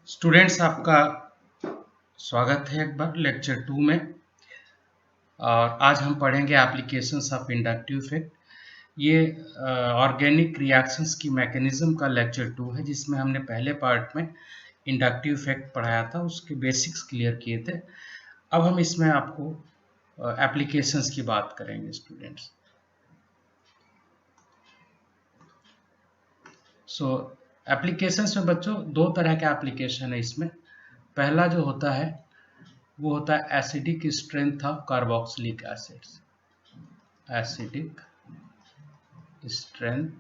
Students, आपका स्वागत है एक बार लेक्चर 2 में। और आज हम पढ़ेंगे एप्लीकेशंस ऑफ इंडक्टिव इफेक्ट। ये ऑर्गेनिक रिएक्शंस की मैकेनिज्म का लेक्चर 2 है, जिसमें हमने पहले पार्ट में इंडक्टिव इफेक्ट पढ़ाया था, उसके बेसिक्स क्लियर किए थे। अब हम इसमें आपको एप्लीकेशंस की बात करेंगे स्टूडेंट्स। सो एप्लीकेशंस में बच्चों दो तरह के एप्लीकेशन है इसमें। पहला जो होता है वो होता है acidic strength of carboxylic acids. Acidic strength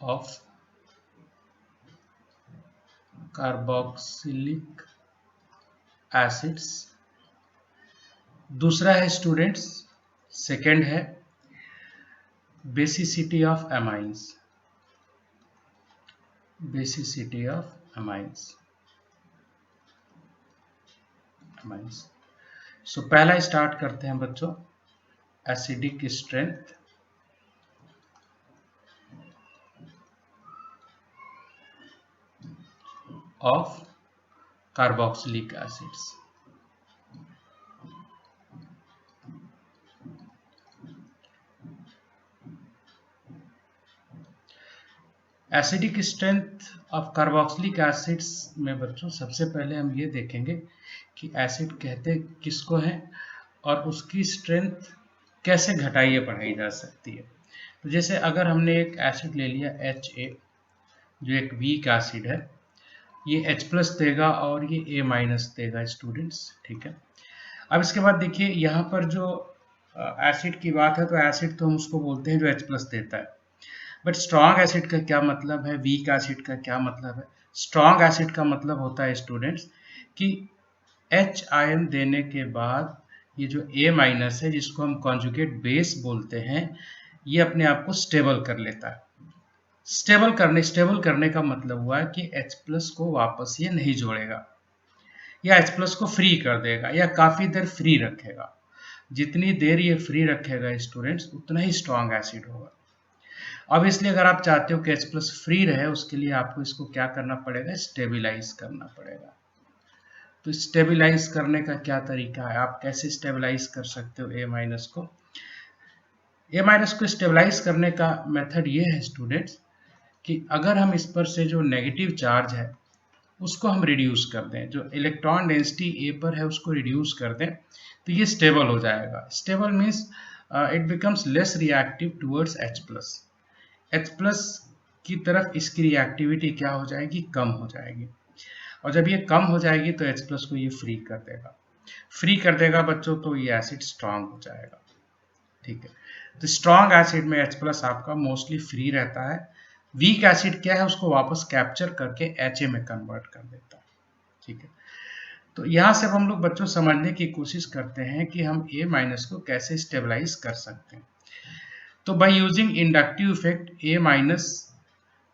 of carboxylic acids. दूसरा है स्टूडेंट्स, सेकंड है basicity of amines. Basicity of amines. So पहला स्टार्ट करते हैं बच्चों, acidic strength of carboxylic acids. Acidic strength of carboxylic acids में बच्चों सबसे पहले हम ये देखेंगे कि एसिड कहते किसको हैं और उसकी स्ट्रेंथ कैसे घटाई या बढ़ाई जा सकती है। तो जैसे अगर हमने एक एसिड ले लिया HA, जो एक वीक एसिड है, ये H+ देगा और ये A- देगा स्टूडेंट्स, ठीक है। अब इसके बाद देखिए यहाँ पर जो एसिड की बात है, तो एसिड तो हम उसको बोलते हैं जो H+ देता है। बट स्ट्रॉन्ग एसिड का क्या मतलब है, वीक एसिड का क्या मतलब है? स्ट्रॉन्ग एसिड का मतलब होता है स्टूडेंट्स कि H आयन देने के बाद ये जो A- है, जिसको हम कॉन्जुगेट बेस बोलते हैं, ये अपने आप को स्टेबल कर लेता है। स्टेबल करने का मतलब हुआ है कि H+ को वापस ये नहीं जोड़ेगा या H+ को फ्री कर देगा या काफी देर फ्री रखेगा। जितनी देर ये फ्री रखेगा स्टूडेंट्स, उतना ही स्ट्रॉन्ग एसिड होगा। अब इसलिए अगर आप चाहते हो कि H+ फ्री रहे, उसके लिए आपको इसको क्या करना पड़ेगा, स्टेबलाइज करना पड़ेगा। तो स्टेबलाइज करने का क्या तरीका है, आप कैसे स्टेबलाइज कर सकते हो A- को? A- को स्टेबलाइज करने का मेथड ये है स्टूडेंट्स कि अगर हम इस पर से जो नेगेटिव चार्ज है उसको हम रिड्यूस कर दें, जो इलेक्ट्रॉन डेंसिटी A पर है उसको रिड्यूस कर दें, तो ये स्टेबल हो जाएगा। Stable means it becomes less reactive towards H+ की तरफ इसकी रिएक्टिविटी क्या हो जाएगी, कम हो जाएगी। और जब ये कम हो जाएगी तो H+ को ये फ्री कर देगा बच्चों, तो ये एसिड स्ट्रांग हो जाएगा, ठीक है। तो स्ट्रांग एसिड में H+ आपका मोस्टली फ्री रहता है। वीक एसिड क्या है, उसको वापस कैप्चर करके HA में कन्वर्ट कर देता है, ठीक है। तो यहाँ से हम लोग बच्चों समझने की कोशिश करते हैं कि हम A- को कैसे स्टेबलाइज कर सकते हैं। तो by using inductive effect A-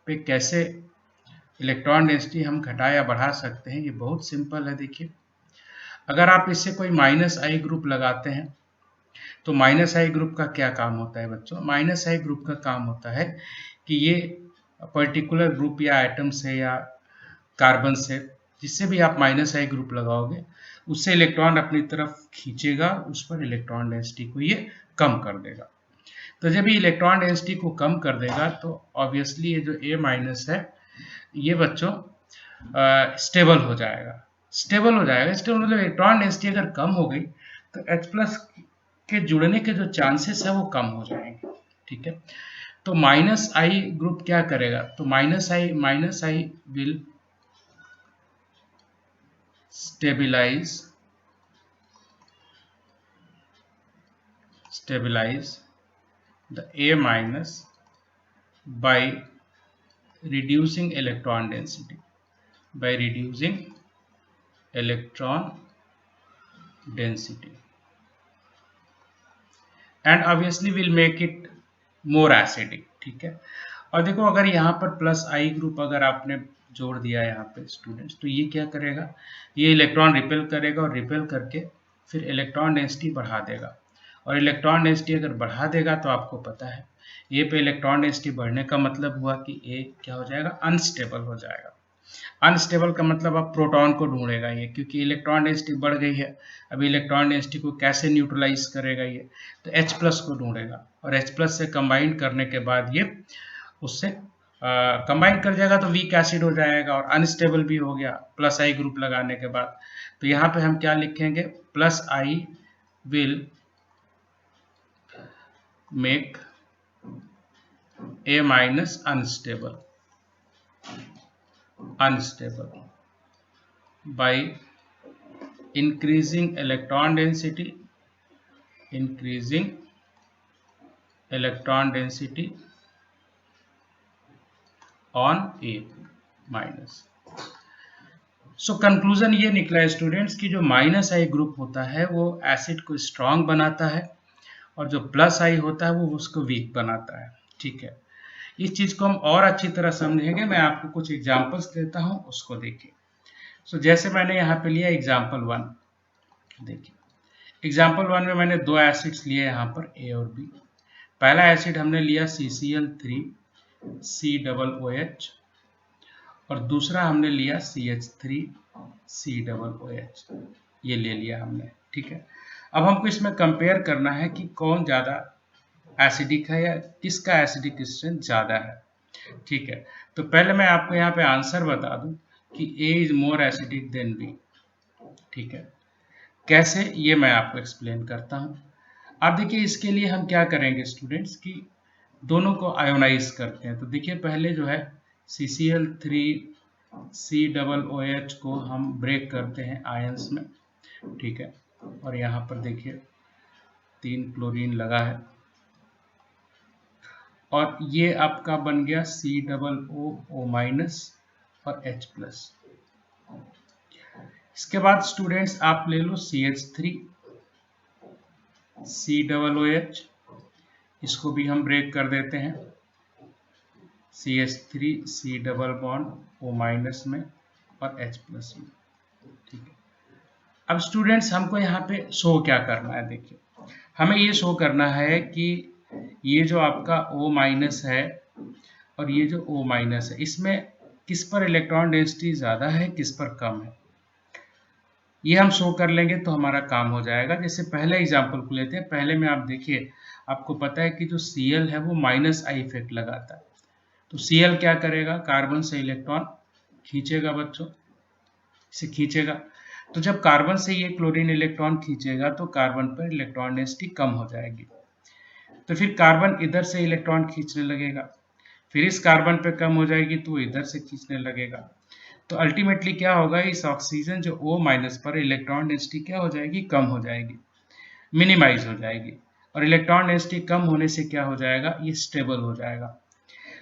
पे कैसे इलेक्ट्रॉन डेंसिटी हम घटा या बढ़ा सकते हैं, ये बहुत सिंपल है। देखिए, अगर आप इससे कोई -I ग्रुप लगाते हैं तो -I ग्रुप का क्या काम होता है बच्चों? -I ग्रुप का काम होता है कि ये पर्टिकुलर ग्रुप या एटम से या कार्बन से, जिससे भी आप -I ग्रुप लगाओगे, उससे इलेक्ट्रॉन अपनी तरफ खींचेगा, उस पर इलेक्ट्रॉन डेंसिटी को ये कम कर देगा। तो जब ये इलेक्ट्रॉन डेंसिटी को कम कर देगा तो ऑब्वियसली ये जो A- है, ये बच्चों स्टेबल हो जाएगा। स्टेबल मतलब इलेक्ट्रॉन डेंसिटी अगर कम हो गई तो H+ के जुड़ने के जो चांसेस है वो कम हो जाएंगे, ठीक है। तो -I ग्रुप क्या करेगा, तो -I will stabilize the A- by reducing electron density, and obviously will make it more acidic, ठीक है। और देखो, अगर यहाँ पर +I ग्रुप अगर आपने जोड़ दिया यहाँ पे स्टूडेंट्स, तो ये क्या करेगा, ये इलेक्ट्रॉन रिपेल करेगा और रिपेल करके फिर इलेक्ट्रॉन डेंसिटी बढ़ा देगा। और इलेक्ट्रॉन डेंसिटी अगर बढ़ा देगा तो आपको पता है ए पे इलेक्ट्रॉन डेंसिटी बढ़ने का मतलब हुआ कि ए क्या हो जाएगा, अनस्टेबल हो जाएगा। अनस्टेबल का मतलब अब प्रोटॉन को ढूंढेगा ये, क्योंकि इलेक्ट्रॉन डेंसिटी बढ़ गई है। अभी इलेक्ट्रॉन डेंसिटी को कैसे न्यूट्रलाइज करेगा ये, तो H प्लस को ढूंढेगा, और H प्लस से कंबाइन करने के बाद ये उससे कंबाइन कर जाएगा तो वीक एसिड हो जाएगा, और अनस्टेबल भी हो गया प्लस आई ग्रुप लगाने के बाद। तो यहाँ पे हम क्या लिखेंगे, plus I will make A minus unstable by increasing electron density on A minus। So conclusion ये निकला स्टूडेंट्स कि जो माइनस आई ग्रुप होता है वो एसिड को स्ट्रांग बनाता है, और जो प्लस आई होता है वो उसको वीक बनाता है। ठीक है, इस चीज को हम और अच्छी तरह समझेंगे। मैं आपको कुछ एग्जांपल्स देता हूं, उसको देखिए। सो जैसे मैंने यहाँ पे लिया एग्जाम्पल 1, देखिए एग्जाम्पल 1 में मैंने दो एसिड्स लिए यहाँ पर ए और बी। पहला एसिड हमने लिया CCl3 COOH, और दूसरा हमने लिया CH3 COOH, ये ले लिया हमने। ठीक है, अब हमको इसमें कंपेयर करना है कि कौन ज़्यादा एसिडिक है या किसका एसिडिक स्ट्रेंथ ज़्यादा है। ठीक है, तो पहले मैं आपको यहाँ पे आंसर बता दूं कि A is more acidic then B। ठीक है, कैसे, ये मैं आपको एक्सप्लेन करता हूँ। अब देखिए इसके लिए हम क्या करेंगे स्टूडेंट्स कि दोनों को आयोनाइज करते हैं। तो देखिए पहले जो है CCl3 COOH को हम ब्रेक करते हैं आयंस में। ठीक है, और यहाँ पर देखिए 3 क्लोरीन लगा है, और ये आपका बन गया COO- और H प्लस। इसके बाद स्टूडेंट्स आप ले लो CH3 COOH, इसको भी हम ब्रेक कर देते हैं CH3 C double bond O- में और H प्लस में। ठीक है, अब स्टूडेंट्स हमको यहाँ पे शो क्या करना है, देखिए हमें ये शो करना है कि ये जो आपका O- है और ये जो O- है, इसमें किस पर इलेक्ट्रॉन डेंसिटी ज़्यादा है, किस पर कम है, ये हम शो कर लेंगे तो हमारा काम हो जाएगा। जैसे पहले एग्जांपल को लेते हैं। पहले में आप देखिए, आपको पता है कि जो Cl है वो माइनस आई इफेक्ट लगाता है। तो Cl क्या करेगा, कार्बन से इलेक्ट्रॉन खींचेगा बच्चों, इसे खींचेगा। तो जब कार्बन से ये क्लोरीन इलेक्ट्रॉन खींचेगा तो कार्बन पर इलेक्ट्रॉन डेंसिटी कम हो जाएगी। तो फिर कार्बन इधर से इलेक्ट्रॉन खींचने लगेगा, फिर इस कार्बन पे कम हो जाएगी तो इधर से खींचने लगेगा। तो अल्टीमेटली क्या होगा, इस ऑक्सीजन जो O- पर इलेक्ट्रॉन डेंसिटी क्या हो जाएगी, कम हो जाएगी, मिनिमाइज हो जाएगी। और इलेक्ट्रॉन डेंसिटी कम होने से क्या हो जाएगा, ये स्टेबल हो जाएगा।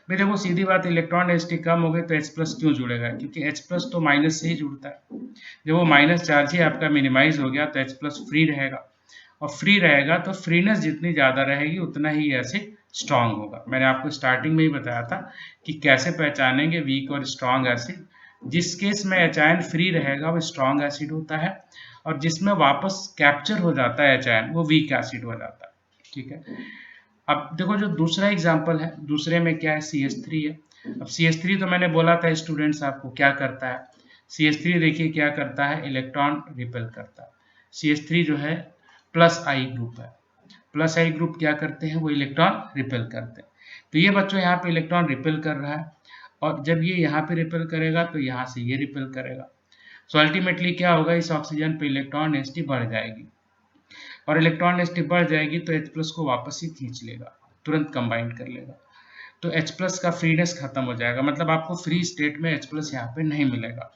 भाई देखो सीधी बात, इलेक्ट्रॉन डेंसिटी कम हो गई तो H प्लस क्यों जुड़ेगा, क्योंकि H प्लस तो माइनस से ही जुड़ता है। जब वो माइनस चार्ज ही आपका मिनिमाइज हो गया तो H प्लस फ्री रहेगा, और फ्री रहेगा तो फ्रीनेस जितनी ज़्यादा रहेगी उतना ही एसिड स्ट्रांग होगा। मैंने आपको स्टार्टिंग में ही बताया था कि कैसे पहचानेंगे वीक और स्ट्रांग एसिड। जिस केस में एच आयन फ्री रहेगा वो स्ट्रांग एसिड होता है, और जिसमें वापस कैप्चर हो जाता है एच आयन वो वीक एसिड हो जाता है। ठीक है, अब देखो जो दूसरा एग्जाम्पल है, दूसरे में क्या है, CH3 है। अब CH3 तो मैंने बोला था स्टूडेंट्स आपको क्या करता है, CH3 देखिए क्या करता है, इलेक्ट्रॉन रिपेल करता है। CH3 जो है प्लस आई ग्रुप है, प्लस आई ग्रुप क्या करते हैं, वो इलेक्ट्रॉन रिपेल करते हैं। तो ये बच्चों यहाँ पे इलेक्ट्रॉन रिपेल कर रहा है, और जब ये यहाँ पे रिपेल करेगा तो यहाँ से ये रिपेल करेगा। सो अल्टीमेटली क्या होगा, इस ऑक्सीजन पे इलेक्ट्रॉन डेंसिटी बढ़ जाएगी, और इलेक्ट्रॉन डेंसिटी बढ़ जाएगी तो H प्लस को वापस ही खींच लेगा, तुरंत कंबाइन कर लेगा। तो H प्लस का फ्रीनेस खत्म हो जाएगा, मतलब आपको फ्री स्टेट में H प्लस यहाँ पे नहीं मिलेगा,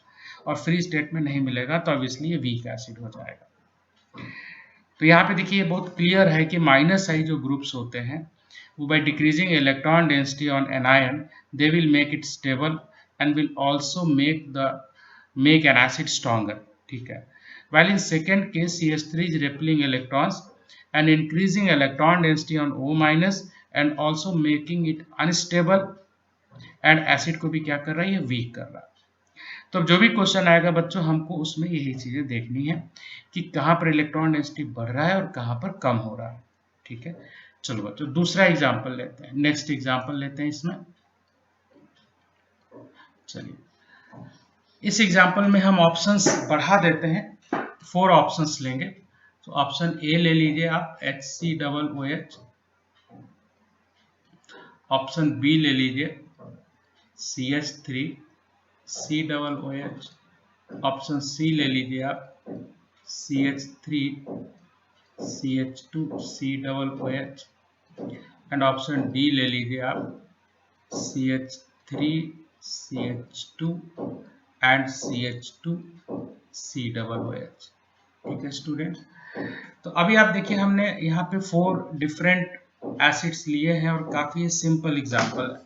और फ्री स्टेट में नहीं मिलेगा तो ऑब्वियसली ये वीक एसिड हो जाएगा। तो यहाँ पे देखिए बहुत क्लियर है कि माइनस आई जो ग्रुप्स होते हैं वो by decreasing electron density on an ion they will make it stable and will also make an acid stronger. ठीक है, while in second case CH3 is repelling electrons and increasing electron density on O- and also making it unstable, and acid को भी क्या कर रहा है, ये week कर रहा है। तो जो भी क्वेश्चन आएगा बच्चों हमको उसमें यही चीजें देखनी है कि कहाँ पर इलेक्ट्रॉन डेंसिटी बढ़ रहा है और कहाँ पर कम हो रहा है। ठीक है, चलो बच्चों दूसरा एग्जाम्पल लेते हैं, नेक्स्ट एग्जाम्पल लेते हैं इसमें। चलिए इस एग्जाम्पल में हम ऑप्शंस बढ़ा देते हैं, 4 ऑप्शंस लेंगे। तो ऑप्शन ए ले लीजिए आप HCOOH, ऑप्शन बी ले लीजिए CH3COOH, ऑप्शन सी ले लीजिए आप CH3CH2COOH एंड ऑप्शन डी ले लीजिए आप CH3CH2 एंड CH2COOH। ठीक है स्टूडेंट्स, तो अभी आप देखिए हमने यहाँ पे 4 डिफरेंट एसिड्स लिए हैं और काफी सिंपल एग्जांपल है।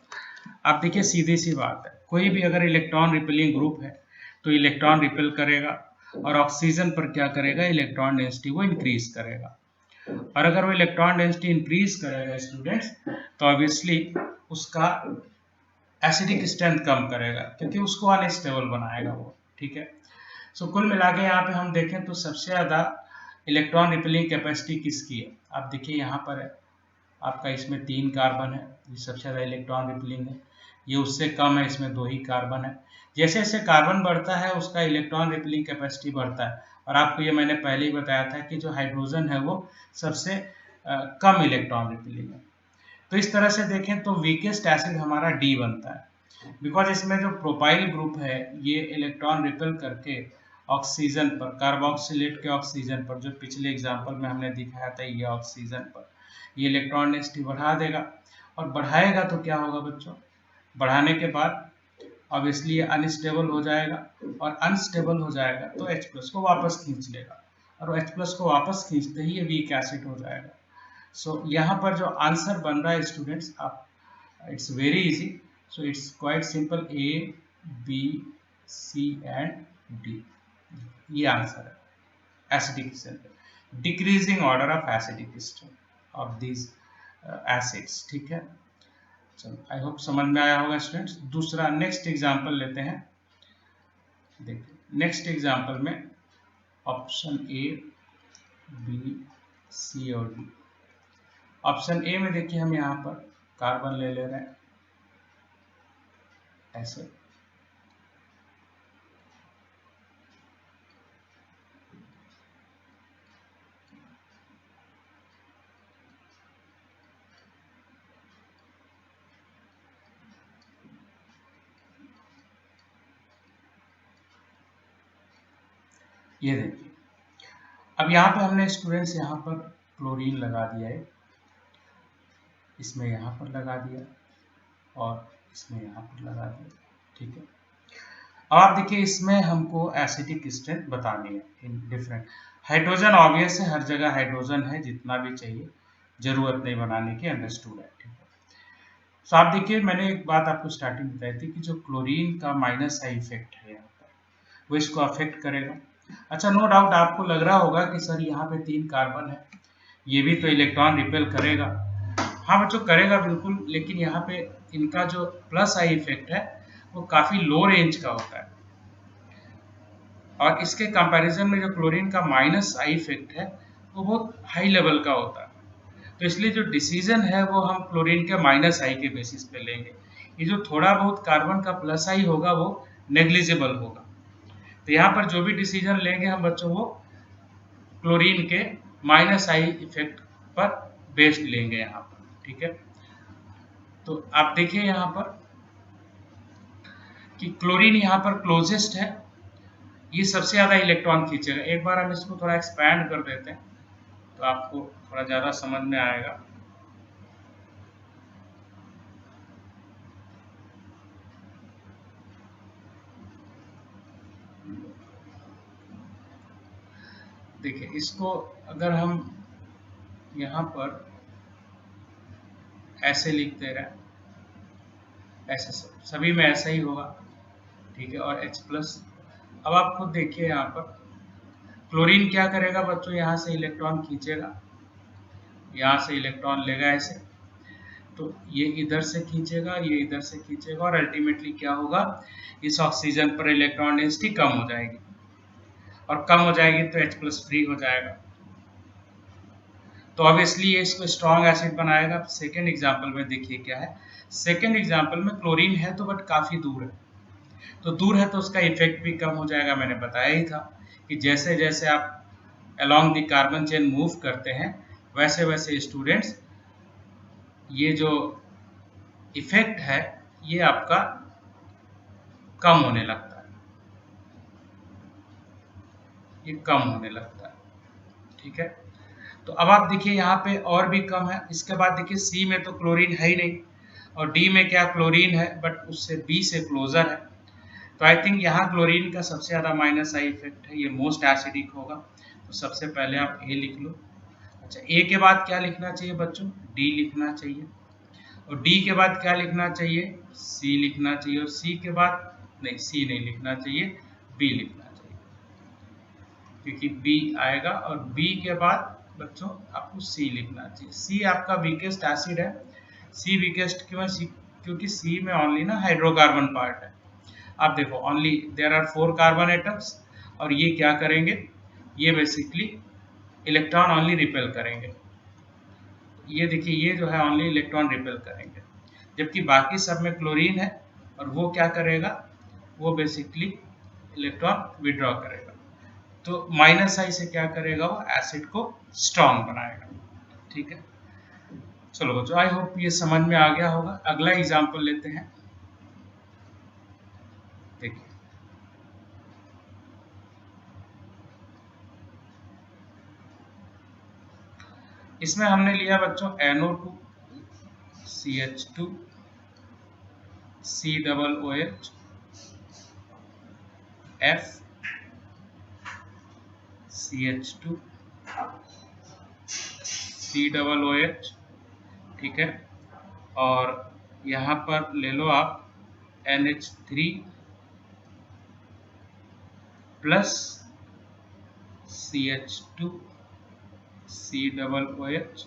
आप देखिए सीधी सी बात है, कोई भी अगर इलेक्ट्रॉन रिपेलिंग ग्रुप है तो इलेक्ट्रॉन रिपेल करेगा और ऑक्सीजन पर क्या करेगा, इलेक्ट्रॉन डेंसिटी वो इंक्रीज करेगा। और अगर वो इलेक्ट्रॉन डेंसिटी इंक्रीज करेगा स्टूडेंट्स तो ऑब्वियसली उसका एसिडिक स्ट्रेंथ कम करेगा क्योंकि उसको अनस्टेबल बनाएगा वो। ठीक है, सो कुल मिला के यहाँ पे हम देखें तो सबसे ज्यादा इलेक्ट्रॉन रिपेलिंग कैपेसिटी किसकी है, आप देखिए यहाँ पर है आपका, इसमें 3 कार्बन है, ये सबसे ज्यादा इलेक्ट्रॉन रिपेलिंग है। ये उससे कम है, इसमें 2 ही कार्बन है। जैसे जैसे कार्बन बढ़ता है उसका इलेक्ट्रॉन रिपेलिंग कैपेसिटी बढ़ता है। और आपको ये मैंने पहले ही बताया था कि जो हाइड्रोजन है वो सबसे कम इलेक्ट्रॉन रिपेलिंग है। तो इस तरह से देखें तो वीकेस्ट एसिड हमारा डी बनता है, बिकॉज इसमें जो प्रोपाइल ग्रुप है ये इलेक्ट्रॉन रिपेल करके ऑक्सीजन पर, कार्बोक्सिलेट के ऑक्सीजन पर, जो पिछले एग्जांपल में हमने दिखाया था ये ऑक्सीजन पर, ये इलेक्ट्रॉन डेंसिटी बढ़ा देगा। और बढ़ाएगा तो क्या होगा बच्चों, बढ़ाने के बाद ऑब्वियसली ये अनस्टेबल हो जाएगा, और अनस्टेबल हो जाएगा तो H+ को वापस खींच लेगा, और H+ को वापस खींचते ही ये वीक एसिड हो जाएगा। सो यहाँ पर जो आंसर बन रहा है स्टूडेंट्स, आप it's very easy, so it's quite simple, A, B, C and D, ये आंसर है acidic strength, decreasing order of acidic strength of these acids. ठीक है, चलो आई होप समझ में आया होगा स्टूडेंट्स। दूसरा नेक्स्ट एग्जांपल लेते हैं। देखिए नेक्स्ट एग्जांपल में ऑप्शन A, B, C और D। ऑप्शन ए में देखिए हम यहाँ पर कार्बन ले रहे हैं ऐसे, ये देखिए अब यहाँ पे हमने स्टूडेंट्स यहाँ पर क्लोरीन लगा दिया है, इसमें यहाँ पर लगा दिया और इसमें यहाँ पर लगा दिया। ठीक है, अब आप देखिए इसमें हमको एसिडिक स्ट्रेंथ बतानी है इन डिफरेंट। हाइड्रोजन ऑब्वियस है, हर जगह हाइड्रोजन है, जितना भी चाहिए, जरूरत नहीं बनाने की, अंडरस्टूड है। ठीक है, तो आप देखिए मैंने एक बात आपको स्टार्टिंग बताई थी कि जो क्लोरीन का माइनस आई इफेक्ट है यहाँ पर वो इसको अफेक्ट करेगा। अच्छा, नो डाउट आपको लग रहा होगा कि सर यहाँ पे 3 कार्बन है, ये भी तो इलेक्ट्रॉन रिपेल करेगा। हाँ बच्चों करेगा बिल्कुल, लेकिन यहाँ पे इनका जो प्लस आई इफेक्ट है वो काफी लो रेंज का होता है, और इसके कंपैरिजन में जो क्लोरीन का माइनस आई इफेक्ट है वो बहुत हाई लेवल का होता है। तो इसलिए जो डिसीजन है वो हम क्लोरीन के माइनस आई के बेसिस पे लेंगे। ये जो थोड़ा बहुत कार्बन का प्लस आई होगा वो नेग्लिजिबल होगा। तो यहाँ पर जो भी डिसीजन लेंगे हम बच्चों वो क्लोरीन के माइनस आई इफेक्ट पर बेस्ड लेंगे यहाँ पर। ठीक है, तो आप देखिए यहाँ पर कि क्लोरीन यहाँ पर क्लोजेस्ट है, ये सबसे ज्यादा इलेक्ट्रॉन खींचेगा। एक बार हम इसको थोड़ा एक्सपैंड कर देते हैं तो आपको थोड़ा ज्यादा समझ में आएगा। देखिए इसको अगर हम यहाँ पर ऐसे लिख दे रहे हैं, ऐसे सभी में ऐसा ही होगा। ठीक है, और H+। अब आप खुद देखिए यहाँ पर क्लोरीन क्या करेगा बच्चों, यहाँ से इलेक्ट्रॉन खींचेगा, यहाँ से इलेक्ट्रॉन लेगा ऐसे, तो ये इधर से खींचेगा, ये इधर से खींचेगा, और अल्टीमेटली क्या होगा, इस ऑक्सीजन पर इलेक्ट्रॉन डेंसिटी कम हो जाएगी, और कम हो जाएगी तो H+ फ्री हो जाएगा। तो ऑब्वियसली ये इसको स्ट्रॉन्ग एसिड बनाएगा। सेकेंड एग्जाम्पल में देखिए क्या है, सेकेंड एग्जाम्पल में क्लोरीन है तो बट काफ़ी दूर है, तो दूर है तो उसका इफेक्ट भी कम हो जाएगा। मैंने बताया ही था कि जैसे जैसे आप along the carbon chain move करते हैं वैसे वैसे स्टूडेंट्स ये जो इफेक्ट है ये आपका कम होने लगता है, ये कम होने लगता है। ठीक है, तो अब आप देखिए यहाँ पे और भी कम है। इसके बाद देखिए सी में तो क्लोरीन है ही नहीं, और डी में क्या क्लोरीन है बट उससे बी से क्लोजर है, तो आई थिंक यहाँ क्लोरीन का सबसे ज़्यादा माइनस आई इफेक्ट है, ये मोस्ट एसिडिक होगा। तो सबसे पहले आप ए लिख लो। अच्छा, ए के बाद क्या लिखना चाहिए बच्चों, डी लिखना चाहिए, और डी के बाद क्या लिखना चाहिए, सी लिखना चाहिए, और सी के बाद नहीं, सी नहीं लिखना चाहिए, बी लिखना चाहिए, क्योंकि बी आएगा, और बी के बाद बच्चों आपको सी लिखना चाहिए। सी आपका वीकेस्ट एसिड है। सी वीकेस्ट क्यों है, सी क्योंकि सी में ओनली ना हाइड्रोकार्बन पार्ट है। आप देखो only there are 4 carbon atoms, और ये क्या करेंगे, ये बेसिकली इलेक्ट्रॉन ओनली रिपेल करेंगे। ये देखिए ये जो है ओनली इलेक्ट्रॉन रिपेल करेंगे, जबकि बाकी सब में क्लोरीन है, और वो क्या करेगा, वो बेसिकली इलेक्ट्रॉन विड्रॉ करेगा। तो माइनस आई से क्या करेगा, वो एसिड को स्ट्रॉन्ग बनाएगा। ठीक है, चलो बच्चों आई होप ये समझ में आ गया होगा। अगला एग्जांपल लेते हैं। देखिए इसमें हमने लिया बच्चों NO2 CH2 COOH F CH2 COOH, ठीक है, और यहाँ पर ले लो आप NH3 plus CH2 COOH,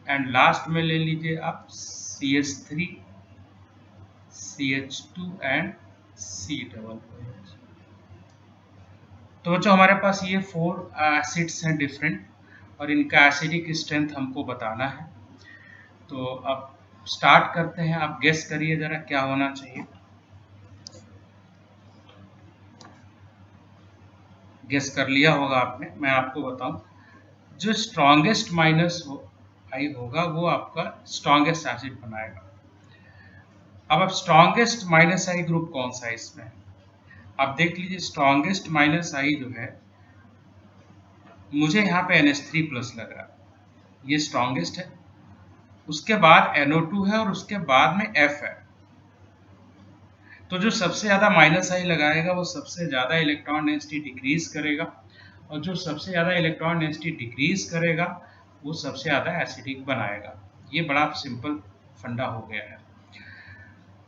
and last में ले लीजिए आप CH3 CH2 एंड COOH। तो बच्चों हमारे पास ये 4 एसिड्स हैं डिफरेंट, और इनका एसिडिक स्ट्रेंथ हमको बताना है। तो अब स्टार्ट करते हैं, आप गेस करिए जरा क्या होना चाहिए। गेस कर लिया होगा आपने, मैं आपको बताऊं, जो स्ट्रॉन्गेस्ट माइनस आई होगा वो आपका स्ट्रॉन्गेस्ट एसिड बनाएगा। अब स्ट्रॉन्गेस्ट माइनस आई ग्रुप कौन सा है इसमें, आप देख लीजिए। स्ट्रॉन्गेस्ट माइनस आई जो है, मुझे यहाँ पे NH3 प्लस लग रहा है, ये स्ट्रॉन्गेस्ट है। उसके बाद NO2 है, और उसके बाद में F है। तो जो सबसे ज़्यादा माइनस आई लगाएगा वो सबसे ज़्यादा इलेक्ट्रॉन डेंसिटी डिक्रीज करेगा, और जो सबसे ज़्यादा इलेक्ट्रॉन डेंसिटी डिक्रीज करेगा वो सबसे ज़्यादा एसिडिक बनाएगा। ये बड़ा सिंपल फंडा हो गया है।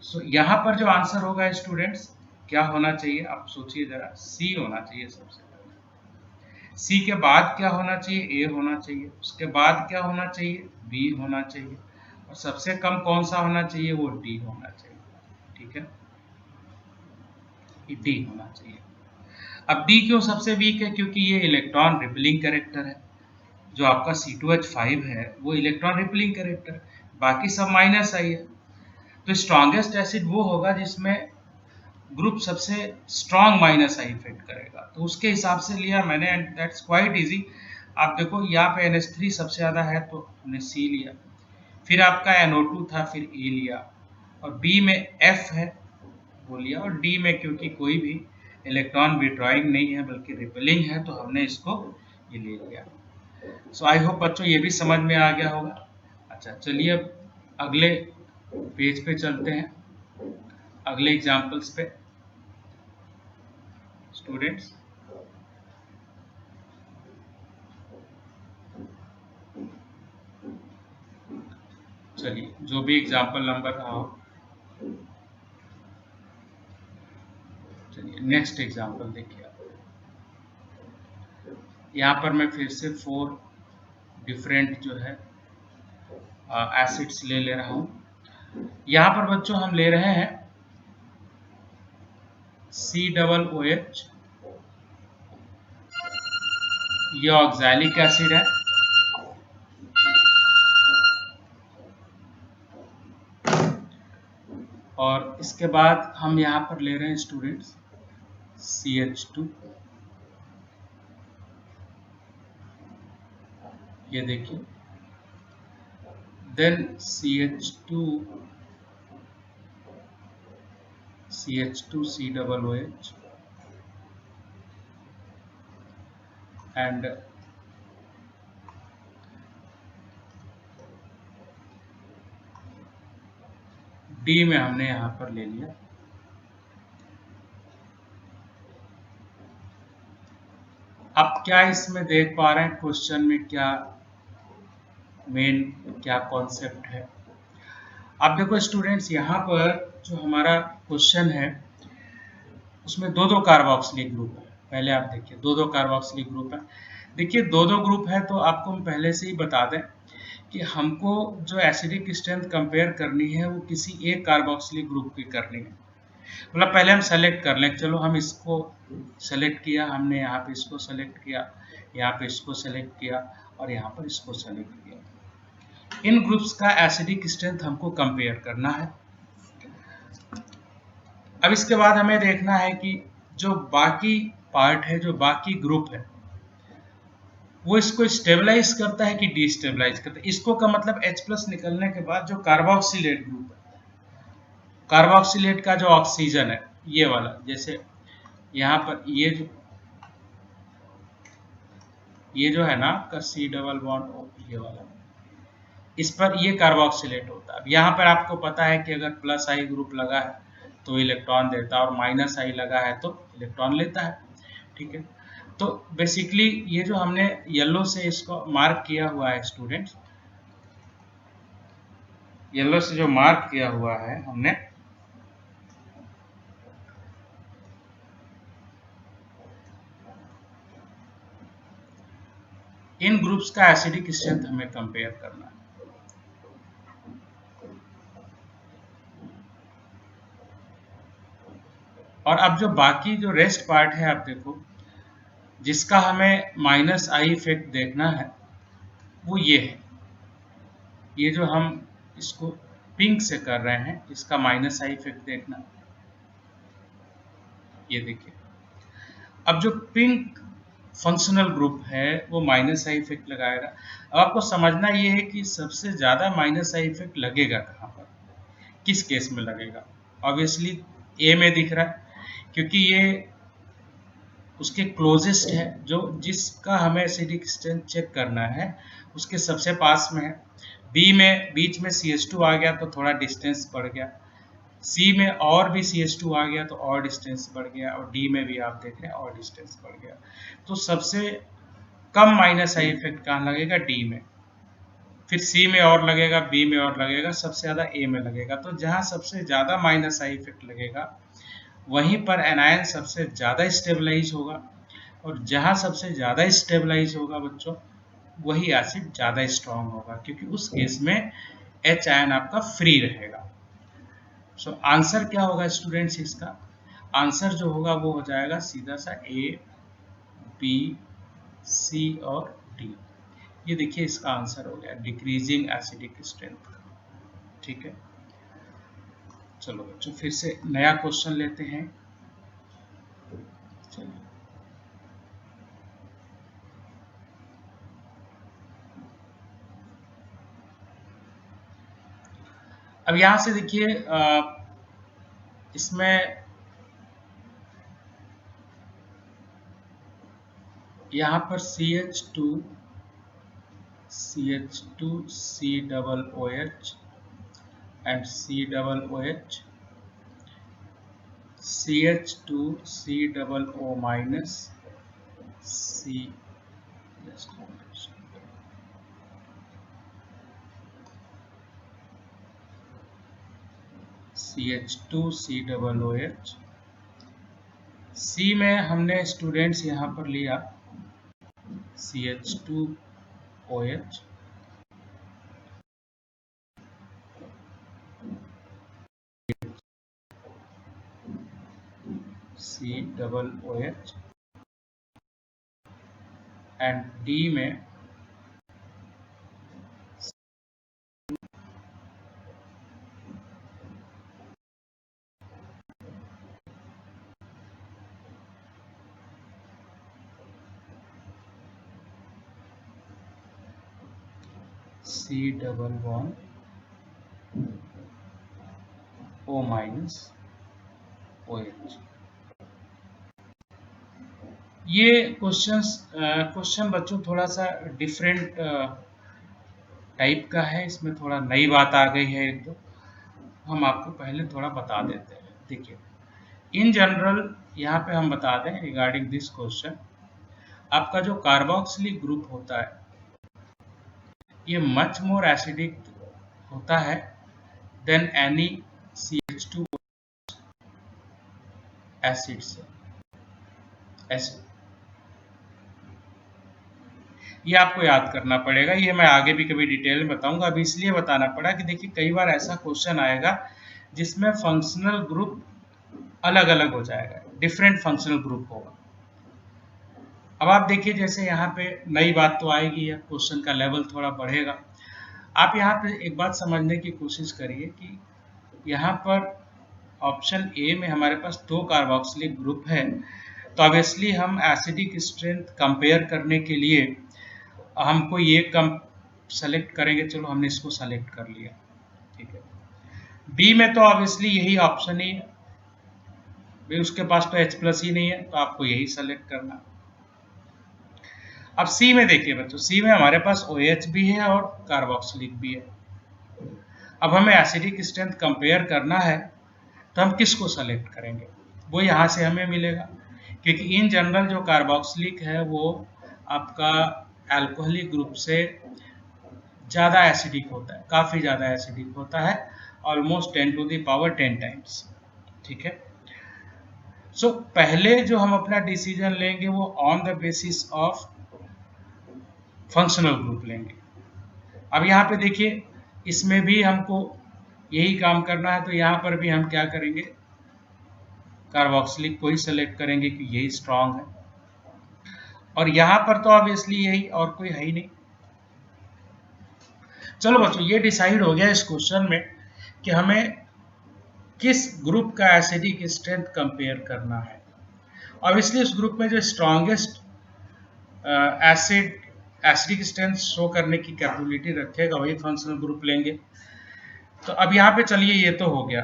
सो यहाँ पर जो आंसर होगा स्टूडेंट्स क्या होना चाहिए, आप सोचिए जरा, सी होना चाहिए सबसे पहले। सी के बाद क्या होना चाहिए, ए होना चाहिए, उसके बाद क्या होना चाहिए, बी होना चाहिए, और सबसे कम कौन सा होना चाहिए, वो डी होना चाहिए। ठीक है, डी होना चाहिए। अब डी क्यों सबसे वीक है, क्योंकि ये इलेक्ट्रॉन रिपेलिंग कैरेक्टर है। जो आपका C2H5 है वो इलेक्ट्रॉन रिपेलिंग कैरेक्टर, बाकी सब माइनस आई है। तो स्ट्रॉन्गेस्ट एसिड वो होगा जिसमें ग्रुप सबसे स्ट्रॉन्ग माइनस आई इफेक्ट करेगा, तो उसके हिसाब से लिया मैंने, एंड दैट्स क्वाइट इजी। आप देखो यहाँ पे NH3 सबसे ज़्यादा है तो हमने C लिया, फिर आपका NO2 था, फिर A लिया, और B में F है वो लिया, और D में क्योंकि कोई भी इलेक्ट्रॉन विड्रॉइंग नहीं है बल्कि रिपेलिंग है तो हमने इसको ये ले लिया। सो आई होप बच्चों ये भी समझ में आ गया होगा। अच्छा चलिए अब अगले पेज पे चलते हैं, अगले एग्जाम्पल्स पे स्टूडेंट्स। चलिए जो भी एग्जाम्पल नंबर रहा हो, चलिए नेक्स्ट एग्जाम्पल देखिए आप। यहाँ पर मैं फिर से 4 डिफरेंट जो है एसिड्स ले रहा हूँ। यहाँ पर बच्चों हम ले रहे हैं COOH, ये ऑक्सैलिक एसिड है, इसके बाद हम यहाँ पर ले रहे हैं स्टूडेंट्स CH2, ये देखिए, then CH2 COH and D में हमने यहाँ पर ले लिया। अब क्या इसमें देख पा रहे हैं क्वेश्चन में क्या मेन क्या कॉन्सेप्ट है? अब देखो स्टूडेंट्स, यहाँ पर जो हमारा क्वेश्चन है उसमें दो दो कार्बोक्सिलिक ग्रुप है। पहले आप देखिए, दो दो कार्बोक्सिलिक ग्रुप है। देखिए दो दो ग्रुप है तो आपको हम पहले से ही बता दें कि हमको जो एसिडिक स्ट्रेंथ कंपेयर करनी है वो किसी एक कार्बोक्सिलिक ग्रुप की करनी है। मतलब पहले हम सेलेक्ट कर लें, चलो हम इसको सेलेक्ट किया, हमने यहाँ पे इसको सेलेक्ट किया, यहाँ पे इसको सेलेक्ट किया और यहाँ पर इसको सेलेक्ट किया। इन ग्रुप्स का एसिडिक स्ट्रेंथ हमको कंपेयर करना है। अब इसके बाद हमें देखना है कि जो बाकी पार्ट है, जो बाकी ग्रुप है, वो इसको स्टेबलाइज करता है कि डिस्टेबलाइज करता है। इसको का मतलब H+ निकलने के बाद जो कार्बोक्सिलेट ग्रुप है, कार्बोक्सिलेट का जो ऑक्सीजन है ये वाला, जैसे यहाँ पर ये जो है ना आपका C डबल बॉन्ड O, ये वाला, इस पर ये कार्बोक्सिलेट होता है। अब यहाँ पर आपको पता है कि अगर प्लस आई ग्रुप लगा है तो इलेक्ट्रॉन देता है और माइनस आई लगा है तो इलेक्ट्रॉन लेता है, ठीक है। तो बेसिकली ये जो हमने येलो से इसको मार्क किया हुआ है स्टूडेंट्स, येलो से जो मार्क किया हुआ है हमने, इन ग्रुप्स का एसिडिक स्ट्रेंथ हमें कंपेयर करना है। और अब जो बाकी जो रेस्ट पार्ट है आप देखो, जिसका हमें माइनस आई इफेक्ट देखना है वो ये है। ये जो हम इसको पिंक से कर रहे हैं, इसका माइनस आई इफेक्ट देखना, ये देखिए। अब जो पिंक फंक्शनल ग्रुप है वो माइनस आई इफेक्ट लगाएगा। अब आपको समझना ये है कि सबसे ज़्यादा माइनस आई इफेक्ट लगेगा कहाँ पर, किस केस में लगेगा। ऑब्वियसली ए में दिख रहा है क्योंकि ये उसके क्लोजेस्ट है, जो जिसका हमें एसिडिक स्ट्रेंथ चेक करना है उसके सबसे पास में है। बी में बीच में CH2 आ गया तो थोड़ा डिस्टेंस बढ़ गया, सी में और भी CH2 आ गया तो और डिस्टेंस बढ़ गया, और डी में भी आप देख रहे हैं और डिस्टेंस बढ़ गया। तो सबसे कम माइनस आई इफेक्ट कहाँ लगेगा? डी में, फिर सी में और लगेगा, बी में और लगेगा, सबसे ज़्यादा ए में लगेगा। तो जहाँ सबसे ज़्यादा माइनस आई इफेक्ट लगेगा वहीं पर एनायन सबसे ज़्यादा स्टेबलाइज होगा, और जहाँ सबसे ज़्यादा स्टेबलाइज होगा बच्चों, वही एसिड ज़्यादा स्ट्रॉन्ग होगा, क्योंकि उस केस में H आयन आपका फ्री रहेगा। सो आंसर क्या होगा स्टूडेंट्स? इसका आंसर जो होगा वो हो जाएगा सीधा सा A, B, C और D। ये देखिए इसका आंसर हो गया डिक्रीजिंग एसिडिक स्ट्रेंथ, ठीक है। चलो बच्चों फिर से नया क्वेश्चन लेते हैं। चलिए, अब यहाँ से देखिए, इसमें यहाँ पर CH2 C double OH and C double OH, CH2 C double O minus C, just CH2 C double OH। C में हमने स्टूडेंट्स यहाँ पर लिया CH2OH, C double OH, and D में C double bond O minus OH। ये question बच्चों थोड़ा सा डिफरेंट टाइप का है, इसमें थोड़ा नई बात आ गई है एक दो, हम आपको पहले थोड़ा बता देते हैं। देखिए, इन जनरल यहाँ पे हम बता दें रिगार्डिंग दिस क्वेश्चन, आपका जो कार्बोक्सिलिक ग्रुप होता है ये मच मोर एसिडिक होता है देन एनी CH2 एसिड से। एसिड ये आपको याद करना पड़ेगा, ये मैं आगे भी कभी डिटेल में बताऊंगा, अभी इसलिए बताना पड़ा कि देखिए कई बार ऐसा क्वेश्चन आएगा जिसमें फंक्शनल ग्रुप अलग अलग हो जाएगा, डिफरेंट फंक्शनल ग्रुप होगा। अब आप देखिए जैसे यहाँ पे नई बात तो आएगी, या क्वेश्चन का लेवल थोड़ा बढ़ेगा। आप यहाँ पे एक बात समझने की कोशिश करिए कि यहाँ पर ऑप्शन ए में हमारे पास 2 कार्बोक्सिलिक ग्रुप है, तो ऑब्वियसली हम एसिडिक स्ट्रेंथ कंपेयर करने के लिए हमको ये कम सेलेक्ट करेंगे। चलो हमने इसको सेलेक्ट कर लिया, ठीक है। बी में तो ऑब्वियसली यही ऑप्शन ही है, भाई उसके पास तो H प्लस ही नहीं है, तो आपको यही सेलेक्ट करना। अब सी में देखिए बच्चों, सी में हमारे पास OH भी है और कार्बोक्सिलिक भी है। अब हमें एसिडिक स्ट्रेंथ कंपेयर करना है, तो हम किसको सेलेक्ट करेंगे? वो यहाँ से हमें मिलेगा, क्योंकि इन जनरल जो कार्बोक्सिलिक है वो आपका अल्कोहलिक ग्रुप से ज़्यादा एसिडिक होता है, काफ़ी ज़्यादा एसिडिक होता है, almost 10 to the power 10 times, ठीक है। सो पहले जो हम अपना डिसीजन लेंगे वो on the basis of functional group लेंगे। अब यहाँ पे देखिए इसमें भी हमको यही काम करना है, तो यहाँ पर भी हम क्या करेंगे, कार्बोक्सिलिक को ही सेलेक्ट करेंगे कि यही स्ट्रांग है, और यहाँ पर तो ऑब्वियसली यही, और कोई है ही नहीं। चलो बच्चों, ये डिसाइड हो गया इस क्वेश्चन में कि हमें किस ग्रुप का एसिडिक स्ट्रेंथ कंपेयर करना है। ऑब्वियसली उस ग्रुप में जो स्ट्रॉन्गेस्ट एसिडिक स्ट्रेंथ शो करने की कैपेबिलिटी रखेगा वही फंक्शनल ग्रुप लेंगे। तो अब यहाँ पे चलिए ये तो हो गया।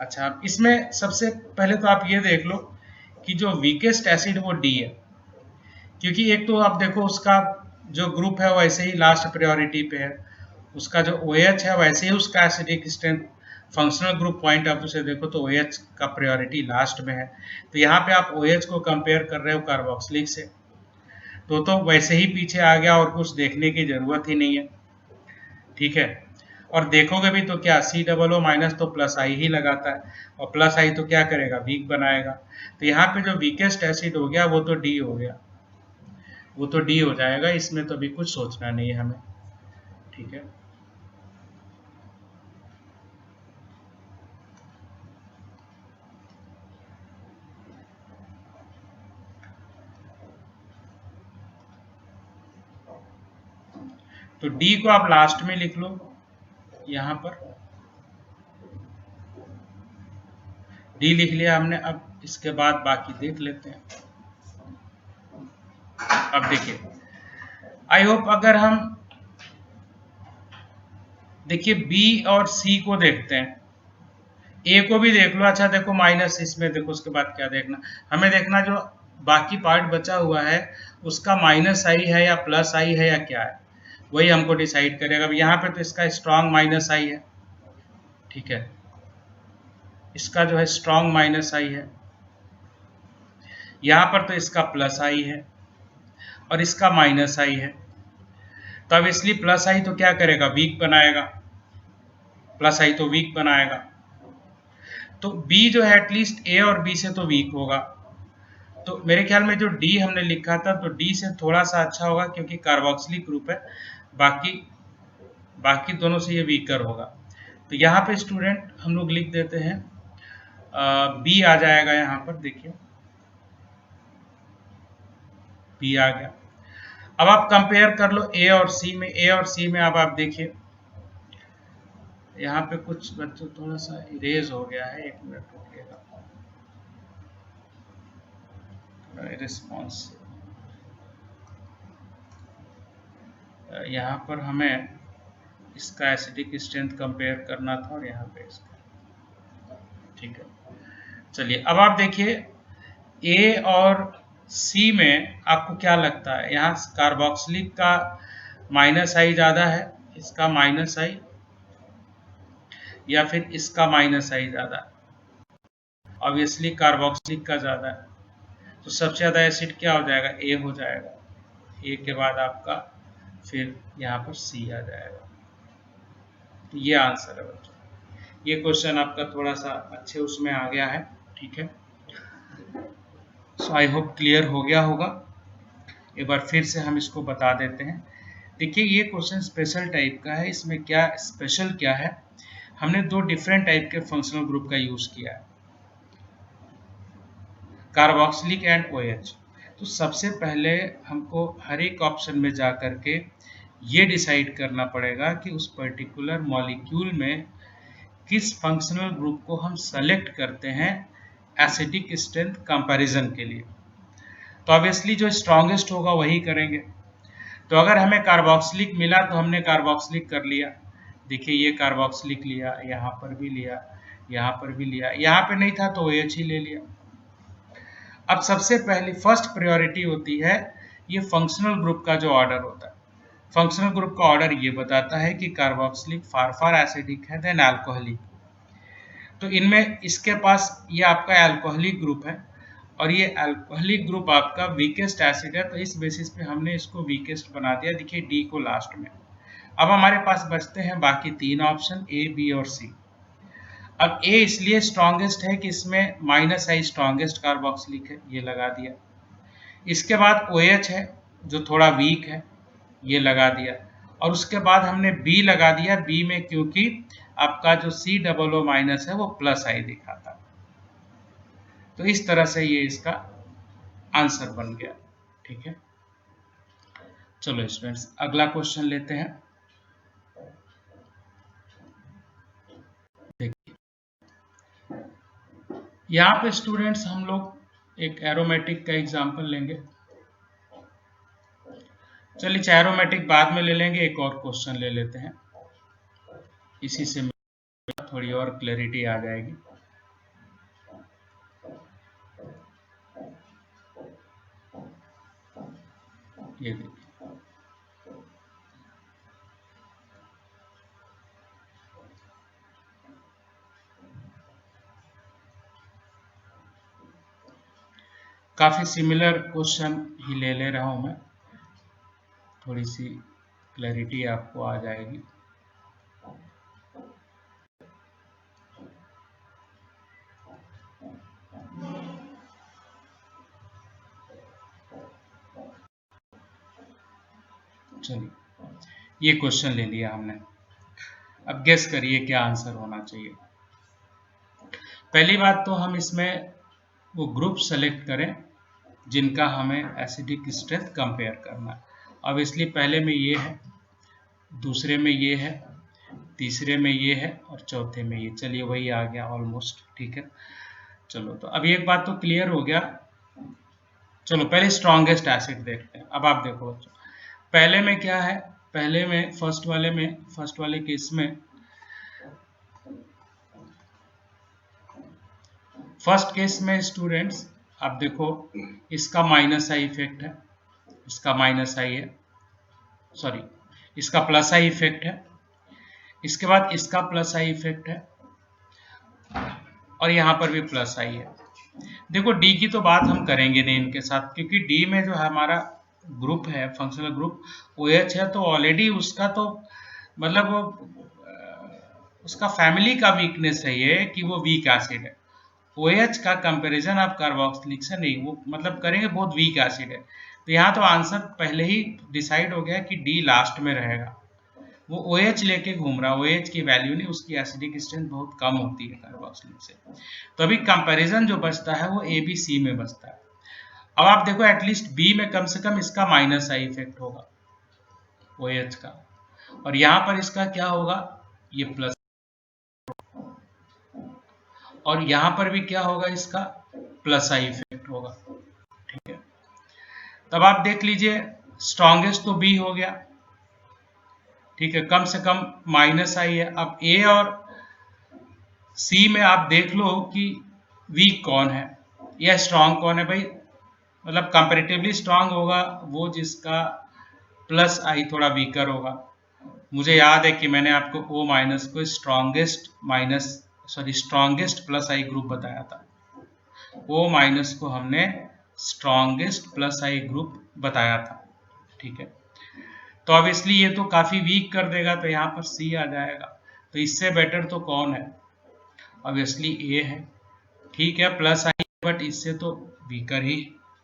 अच्छा, इसमें सबसे पहले तो आप ये देख लो कि जो वीकेस्ट एसिड वो डी है, क्योंकि एक तो आप देखो उसका जो ग्रुप है वैसे ही लास्ट प्रायोरिटी पे है, उसका जो OH है वैसे ही उसका acidic strength functional group point of view से देखो तो OH का प्रायोरिटी लास्ट में है। तो यहाँ पे आप OH को कंपेयर कर रहे हो कार्बोक्सिलिक से, तो वैसे ही पीछे आ गया और कुछ देखने की जरूरत ही नहीं है, ठीक है। और देखोगे भी तो क्या C डबल O माइनस तो प्लस आई ही लगाता है, और प्लस आई तो क्या करेगा, वीक बनाएगा। तो यहाँ पे जो वीकेस्ट एसिड हो गया वो तो डी हो गया, वो तो डी हो जाएगा, इसमें तो अभी कुछ सोचना नहीं है हमें, ठीक है। तो डी को आप लास्ट में लिख लो यहाँ पर, डी लिख लिया हमने। अब इसके बाद बाकी देख लेते हैं। अब देखिए, आई होप अगर हम देखिए बी और सी को देखते हैं, ए को भी देख लो। अच्छा देखो माइनस इसमें देखो, उसके बाद क्या देखना, हमें देखना जो बाकी पार्ट बचा हुआ है उसका माइनस आई है या प्लस आई है या क्या है, वही हमको डिसाइड करेगा। अब यहाँ पे तो इसका स्ट्रॉन्ग माइनस आई है, ठीक है, इसका जो है स्ट्रॉन्ग माइनस आई है, यहाँ पर तो इसका प्लस आई है और इसका माइनस आई है। तो अब इसलिए प्लस आई तो क्या करेगा, वीक बनाएगा, प्लस आई तो वीक बनाएगा। तो बी जो है एटलीस्ट ए और बी से तो वीक होगा। तो मेरे ख्याल में जो डी हमने लिखा था तो डी से थोड़ा सा अच्छा होगा, क्योंकि कार्बोक्सिलिक ग्रुप है, बाकी बाकी दोनों से ये वीकर होगा। तो यहाँ पे स्टूडेंट हम लोग लिख देते हैं बी आ जाएगा यहाँ पर, देखिए बी आ गया। अब आप कंपेयर कर लो ए और सी में, ए और सी में अब आप देखिए यहाँ पे कुछ बच्चों थोड़ा सा इरेज हो गया है, एक मिनट रुकिएगा, रिस्पॉन्स यहाँ पर हमें इसका एसिडिक स्ट्रेंथ कंपेयर करना था और यहाँ पे इसका, ठीक है। चलिए अब आप देखिए ए और सी में आपको क्या लगता है, यहाँ कार्बोक्सिलिक का माइनस आई ज़्यादा है, इसका माइनस आई, या फिर इसका माइनस आई ज़्यादा है? ऑब्वियसली कार्बोक्सिलिक का ज़्यादा है, तो सबसे ज़्यादा एसिड क्या हो जाएगा, ए हो जाएगा। ए के बाद आपका फिर यहाँ पर सी आ जाएगा। तो ये आंसर है बच्चों। ये क्वेश्चन आपका थोड़ा सा अच्छे उसमें आ गया है, ठीक है। सो आई होप क्लियर हो गया होगा। एक बार फिर से हम इसको बता देते हैं। देखिए ये क्वेश्चन स्पेशल टाइप का है, इसमें क्या स्पेशल क्या है, हमने दो डिफरेंट टाइप के फंक्शनल ग्रुप का यूज किया है, कार्बोक्सिलिक एंड OH। तो सबसे पहले हमको हर एक ऑप्शन में जा करके ये डिसाइड करना पड़ेगा कि उस पर्टिकुलर मॉलिक्यूल में किस फंक्शनल ग्रुप को हम सेलेक्ट करते हैं एसिडिक स्ट्रेंथ कंपैरिजन के लिए। तो ऑब्वियसली जो स्ट्रॉन्गेस्ट होगा वही करेंगे। तो अगर हमें कार्बोक्सिलिक मिला तो हमने कार्बोक्सिलिक कर लिया। देखिए ये कार्बोक्सिलिक लिया, यहाँ पर भी लिया, यहाँ पर भी लिया, यहाँ पे नहीं था तो OH ही ले लिया। अब सबसे पहले फर्स्ट प्रायोरिटी होती है ये फंक्शनल ग्रुप का जो ऑर्डर होता है। फंक्शनल ग्रुप का ऑर्डर ये बताता है कि कार्बोक्सिलिक फार एसिडिक है देन अल्कोहलिक। तो इनमें इसके पास ये आपका अल्कोहलिक ग्रुप है और ये अल्कोहलिक ग्रुप आपका वीकेस्ट एसिड है, तो इस बेसिस पे हमने इसको वीकेस्ट बना दिया। देखिए डी को लास्ट में। अब हमारे पास बचते हैं बाकी तीन ऑप्शन ए, बी और सी। अब ए इसलिए स्ट्रॉन्गेस्ट है कि इसमें माइनस आई स्ट्रॉन्गेस्ट कार्बोक्सिलिक है, ये लगा दिया। इसके बाद OH है जो थोड़ा वीक है, ये लगा दिया। और उसके बाद हमने बी लगा दिया, बी में क्योंकि आपका जो COO माइनस है वो प्लस आई दिखाता। तो इस तरह से ये इसका आंसर बन गया, ठीक है। चलो स्टूडेंट्स अगला क्वेश्चन लेते हैं। यहाँ पे स्टूडेंट्स हम लोग एक एरोमेटिक का एग्जांपल लेंगे। चलिए एरोमेटिक बाद में ले लेंगे, एक और क्वेश्चन ले लेते हैं, इसी से थोड़ी और क्लैरिटी आ जाएगी। ये देखिए काफी सिमिलर क्वेश्चन ही ले रहा हूं मैं, थोड़ी सी क्लैरिटी आपको आ जाएगी। चलिए ये क्वेश्चन ले लिया हमने, अब गेस करिए क्या आंसर होना चाहिए। पहली बात तो हम इसमें वो ग्रुप सेलेक्ट करें जिनका हमें एसिडिक स्ट्रेंथ कंपेयर करना है। अब इसलिए पहले में ये है, दूसरे में ये है, तीसरे में ये है और चौथे में ये। चलिए वही आ गया ऑलमोस्ट, ठीक है। चलो तो अब एक बात तो क्लियर हो गया। चलो पहले स्ट्रॉन्गेस्ट एसिड देखते हैं। अब आप देखो बच्चों पहले में क्या है, पहले में फर्स्ट वाले केस में, फर्स्ट केस में स्टूडेंट्स आप देखो इसका माइनस आई इफेक्ट है, इसका माइनस आई है, सॉरी इसका प्लस आई इफेक्ट है, इसके बाद इसका प्लस आई इफेक्ट है और यहाँ पर भी प्लस आई है। देखो डी की तो बात हम करेंगे नहीं इनके साथ, क्योंकि डी में जो हमारा ग्रुप है फंक्शनल ग्रुप OH है, तो ऑलरेडी उसका तो मतलब वो उसका फैमिली का वीकनेस है ये कि वो वीक एसिड है। OH का कंपैरिजन आप कार्बोक्सिलिक से नहीं वो मतलब करेंगे, बहुत वीक एसिड है। तो यहाँ तो आंसर पहले ही डिसाइड हो गया कि डी लास्ट में रहेगा। वो OH लेके घूम रहा है, OH की वैल्यू नहीं, उसकी एसिडिक स्ट्रेंथ बहुत कम होती है कार्बोक्सिलिक से। तो अभी कंपैरिजन जो बचता है वो ABC में बचता है। अब आप देखो एटलीस्ट बी में कम से कम इसका माइनस आई इफेक्ट होगा OH का, और यहाँ पर इसका क्या होगा, ये प्लस, और यहाँ पर भी क्या होगा, इसका प्लस आई इफेक्ट होगा, ठीक है। तब आप देख लीजिए स्ट्रॉन्गेस्ट तो बी हो गया, ठीक है, कम से कम माइनस आई है। अब ए और सी में आप देख लो कि वीक कौन है या स्ट्रांग कौन है भाई। मतलब कंपैरेटिवली स्ट्रांग होगा वो जिसका प्लस आई थोड़ा वीकर होगा। मुझे याद है कि मैंने आपको ओ माइनस को स्ट्रांगेस्ट प्लस आई ग्रुप बताया था। ओ माइनस को हमने स्ट्रांगेस्ट प्लस आई ग्रुप बताया था। ठीक है, तो ऑब्वियसली ये तो काफी वीक कर देगा, तो यहाँ पर सी आ जाएगा। तो इससे बेटर तो कौन है? ऑब्वियसली ए है। ठीक है, प्लस आई बट इससे तो वीकर ही।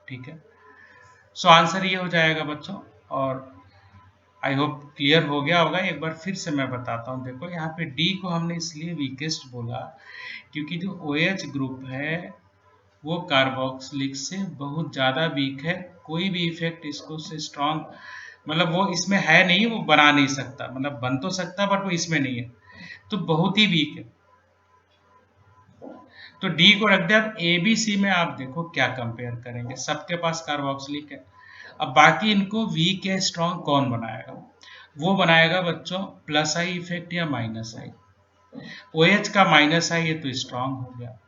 ठीक है, सो आंसर ये हो जाएगा बच्चों। और आई होप क्लियर हो गया होगा। एक बार फिर से मैं बताता हूँ। देखो यहाँ पे डी को हमने इसलिए वीकेस्ट बोला क्योंकि जो OH ग्रुप है वो कार्बोक्सिलिक से बहुत ज़्यादा वीक है। कोई भी इफेक्ट इसको से स्ट्रॉन्ग, मतलब वो इसमें है नहीं, वो बना नहीं सकता। मतलब बन तो सकता बट वो इसमें नहीं है, तो बहुत ही वीक है। तो डी को रख दिया। अब ए बी सी में आप देखो क्या कंपेयर करेंगे। सबके पास कार्बोक्सिलिक है। अब बाकी इनको वीक या स्ट्रॉन्ग कौन बनाएगा? वो बनाएगा बच्चों प्लस आई इफेक्ट या माइनस आई। OH का माइनस आई है तो स्ट्रॉन्ग हो गया।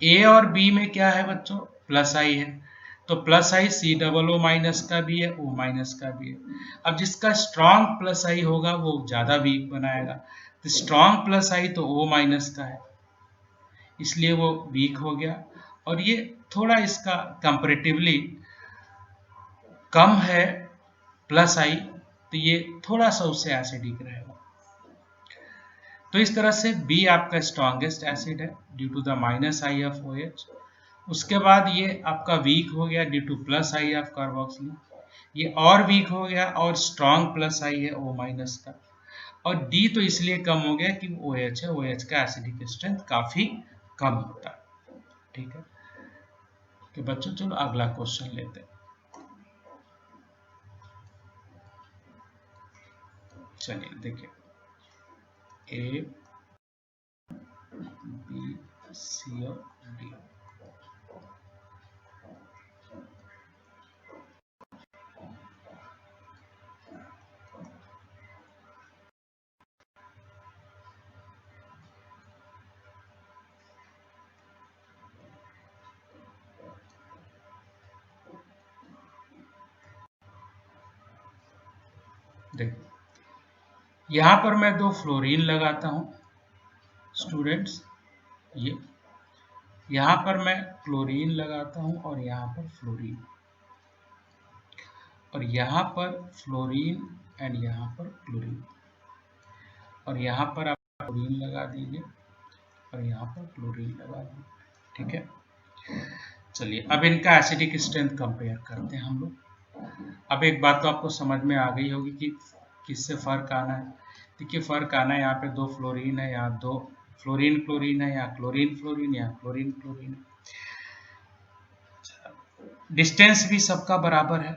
ए और बी में क्या है बच्चों? प्लस आई है, तो प्लस आई सी डबल ओ माइनस का भी है, ओ माइनस का भी है। अब जिसका स्ट्रॉन्ग प्लस आई होगा वो ज्यादा वीक बनाएगा। तो स्ट्रॉन्ग प्लस आई तो ओ माइनस का है, इसलिए वो वीक हो गया। और ये थोड़ा इसका कंपैरेटिवली कम है प्लस आई, तो ये थोड़ा सा उससे एसिडिक रहेगा। तो इस तरह से बी आपका स्ट्रॉन्गेस्ट एसिड है due to the minus I of OH। उसके बाद ये आपका वीक हो गया due to plus I of carboxylic. ये और वीक हो गया और स्ट्रॉन्ग प्लस आई है O माइनस का। और डी तो इसलिए कम हो गया कि OH है, OH का एसिडिक स्ट्रेंथ काफी कम होता है। ठीक है, तो बच्चों चलो अगला क्वेश्चन लेते हैं। चलिए देखिए, ए बी सी और डी। देखिए यहाँ पर मैं दो फ्लोरीन लगाता हूँ स्टूडेंट्स। ये यहाँ पर मैं क्लोरीन लगाता हूँ और यहाँ पर फ्लोरीन, और यहाँ पर फ्लोरीन एंड यहाँ पर क्लोरीन, और यहाँ पर आप क्लोरीन लगा दीजिए और यहाँ पर क्लोरीन लगा दीजिए। ठीक है, चलिए अब इनका एसिडिक स्ट्रेंथ कंपेयर करते हैं हम लोग। अब एक बात तो आपको समझ में आ गई होगी कि किससे फर्क आना है। देखिए फर्क आना है, यहाँ पे दो फ्लोरीन है, यहाँ दो फ्लोरीन क्लोरीन है, यहाँ क्लोरीन फ्लोरीन, यहाँ क्लोरीन क्लोरीन है। डिस्टेंस भी सबका बराबर है,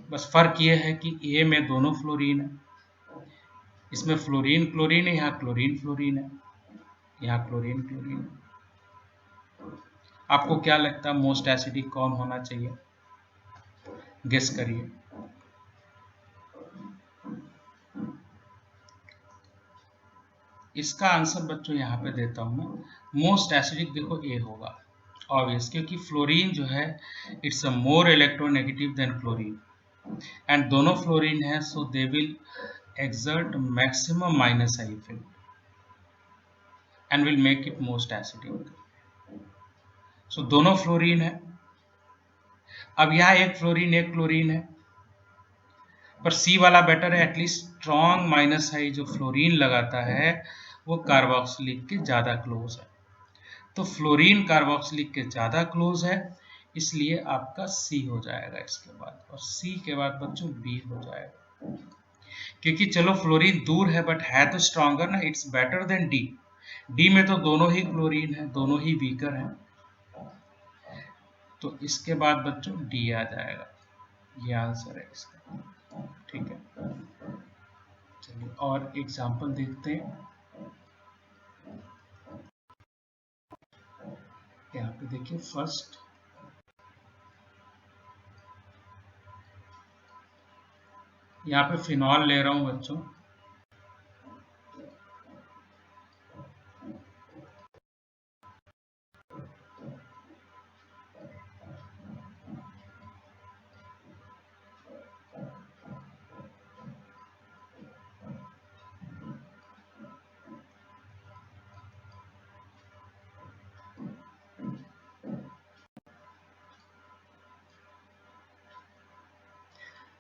बस फर्क ये है कि ए में दोनों फ्लोरीन है, इसमें फ्लोरीन क्लोरीन है, यहाँ क्लोरीन फ्लोरीन है, यहाँ क्लोरीन क्लोरीन है। आपको क्या लगता है मोस्ट एसिडिक कौन होना चाहिए? गेस करिए। इसका आंसर बच्चों यहाँ पे देता हूँ मैं। मोस्ट एसिडिक देखो ए होगा ऑब्वियस, क्योंकि फ्लोरीन जो है it's a more electronegative than chlorine, and दोनों फ्लोरीन है, so they will exert maximum minus I effect and will make it most acidic. So दोनों फ्लोरीन है। अब यहाँ एक फ्लोरीन एक क्लोरीन है, पर सी वाला बेटर है। एटलीस्ट स्ट्रॉन्ग माइनस आई जो फ्लोरीन लगाता है वो कार्बोक्सिलिक के ज्यादा क्लोज है, तो फ्लोरीन कार्बोक्सिलिक के ज्यादा क्लोज है, इसलिए आपका सी हो जाएगा इसके बाद। और सी के बाद बच्चों बी हो जाएगा, क्योंकि चलो फ्लोरीन दूर है बट है तो स्ट्रॉन्गर ना, it's better than D. D में तो दोनों ही क्लोरीन है, दोनों ही वीकर हैं, तो इसके बाद बच्चों डी आ जाएगा। ये आंसर है इसका। ठीक है, चलिए और एग्जांपल देखते हैं। यहाँ पे देखिए फर्स्ट, यहाँ पे फिनॉल ले रहा हूँ बच्चों,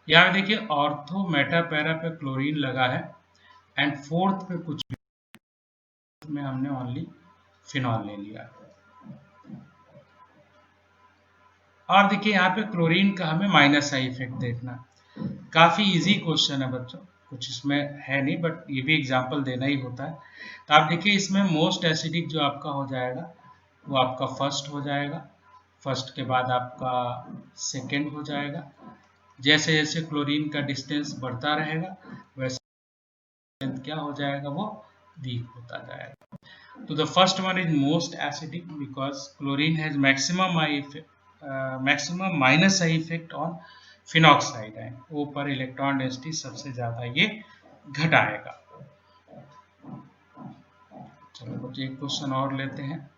यहाँ देखिए ऑर्थो मेटा पैरा पे क्लोरीन लगा है एंड फोर्थ पे कुछ में हमने ओनली फिनॉल ले लिया। और देखिए यहाँ पे क्लोरीन का हमें माइनस आई इफेक्ट देखना। काफी इजी क्वेश्चन है बच्चों, कुछ इसमें है नहीं, बट ये भी एग्जांपल देना ही होता है। तो आप देखिए इसमें मोस्ट एसिडिक जो आपका हो जाएगा वो आपका फर्स्ट हो जाएगा, फर्स्ट के बाद आपका सेकेंड हो जाएगा। जैसे जैसे क्लोरीन का डिस्टेंस बढ़ता रहेगा वैसे क्या हो जाएगा, वो वीक होता जाएगा। तो the first one is most acidic because chlorine has maximum minus I effect on phenoxide है, वो पर इलेक्ट्रॉन डेंसिटी सबसे ज्यादा ये घटाएगा। चलो बच्चे एक क्वेश्चन और लेते हैं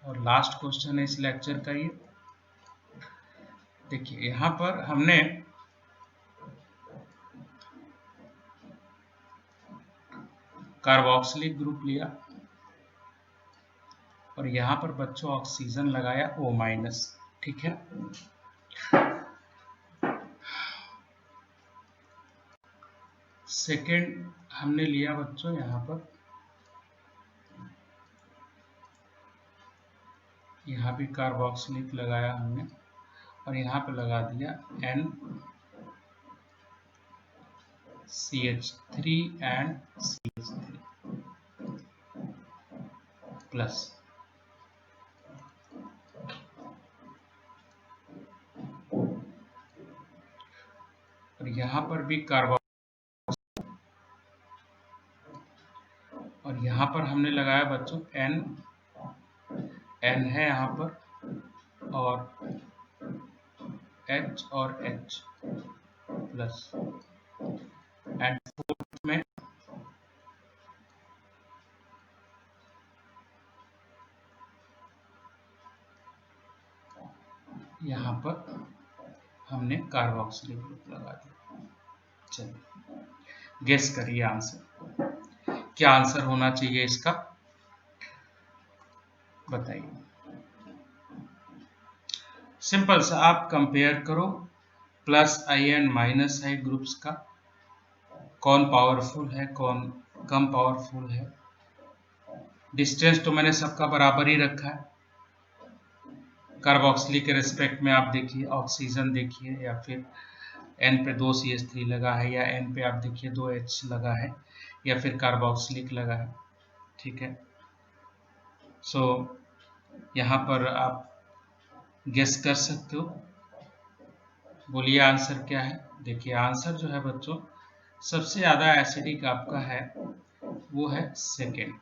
और लास्ट क्वेश्चन है इस लेक्चर का ये। देखिए यहाँ पर हमने कार्बोक्सिलिक ग्रुप लिया और यहाँ पर बच्चों ऑक्सीजन लगाया O-, ठीक है। सेकेंड हमने लिया बच्चों यहाँ पर, यहाँ भी कार्बोक्सिलिक लगाया हमने और यहाँ पे लगा दिया NCH3 एंड CH3 प्लस। और यहाँ पर भी कार्बो, और यहाँ पर हमने लगाया बच्चों N है यहाँ पर और H और H प्लस एंड फोर्थ में यहाँ पर हमने कार्बोक्सिलिक ग्रुप लगा दिया। चलिए गेस करिए आंसर, क्या आंसर होना चाहिए इसका, बताइए। सिंपल सा आप कंपेयर करो plus I and minus I groups का, कौन पावरफुल है कौन कम पावरफुल है। डिस्टेंस तो मैंने सबका बराबर ही रखा है, कार्बोक्सिलिक के रिस्पेक्ट में आप देखिए, ऑक्सीजन देखिए या फिर N पे 2 CH3 लगा है या N पे आप देखिए 2 H लगा है या फिर कार्बोक्सिलिक लगा है, ठीक है। सो यहाँ पर आप गेस कर सकते हो, बोलिए आंसर क्या है। देखिए आंसर जो है बच्चों सबसे ज्यादा एसिडिक आपका है वो है सेकेंड।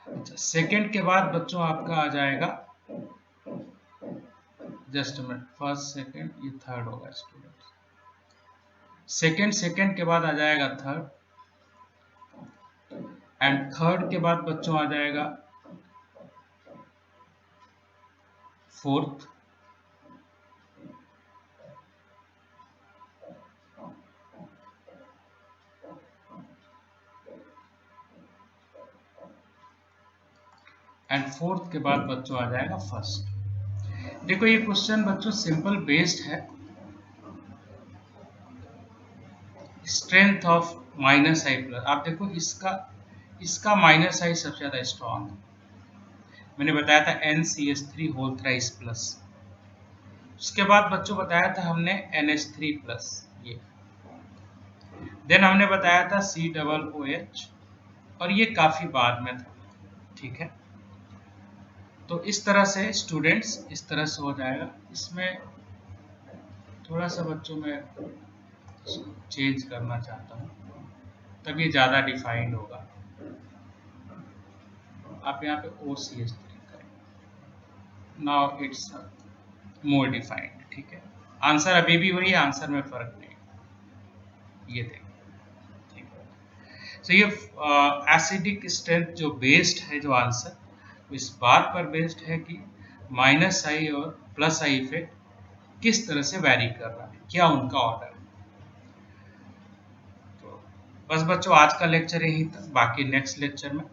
अच्छा सेकेंड के बाद बच्चों आपका आ जाएगा, जस्ट मिनट, फर्स्ट सेकेंड, ये थर्ड होगा स्टूडेंट। सेकेंड के बाद आ जाएगा थर्ड एंड थर्ड के बाद बच्चों आ जाएगा फोर्थ एंड फोर्थ के बाद बच्चों आ जाएगा फर्स्ट। देखो ये क्वेश्चन बच्चों सिंपल बेस्ड है, strength of minus I plus. आप देखो इसका माइनस आई सबसे ज्यादा स्ट्रॉन्ग है, मैंने बताया था NCH3 होल थ्राइस प्लस। उसके बाद बच्चों बताया था हमने NH3 प्लस, ये देन हमने बताया था COOH और ये काफी बाद में था, ठीक है। तो इस तरह से स्टूडेंट्स इस तरह से हो जाएगा। इसमें थोड़ा सा बच्चों में चेंज करना चाहता हूँ तब ये ज़्यादा डिफाइंड होगा। आप यहाँ पे OCH3 करें, नाउ इट्स मोर डिफाइंड, ठीक है। आंसर अभी भी वही, आंसर में फर्क नहीं। ये देखिए, ठीक है। तो ये एसिडिक स्ट्रेंथ जो बेस्ड है, जो आंसर इस बात पर बेस्ड है कि माइनस आई और प्लस आई इफेक्ट किस तरह से वैरी कर रहा है, क्या उनका ऑर्डर है। तो बस बच्चों, आज का लेक्चर यही था, बाकी नेक्स्ट लेक्चर में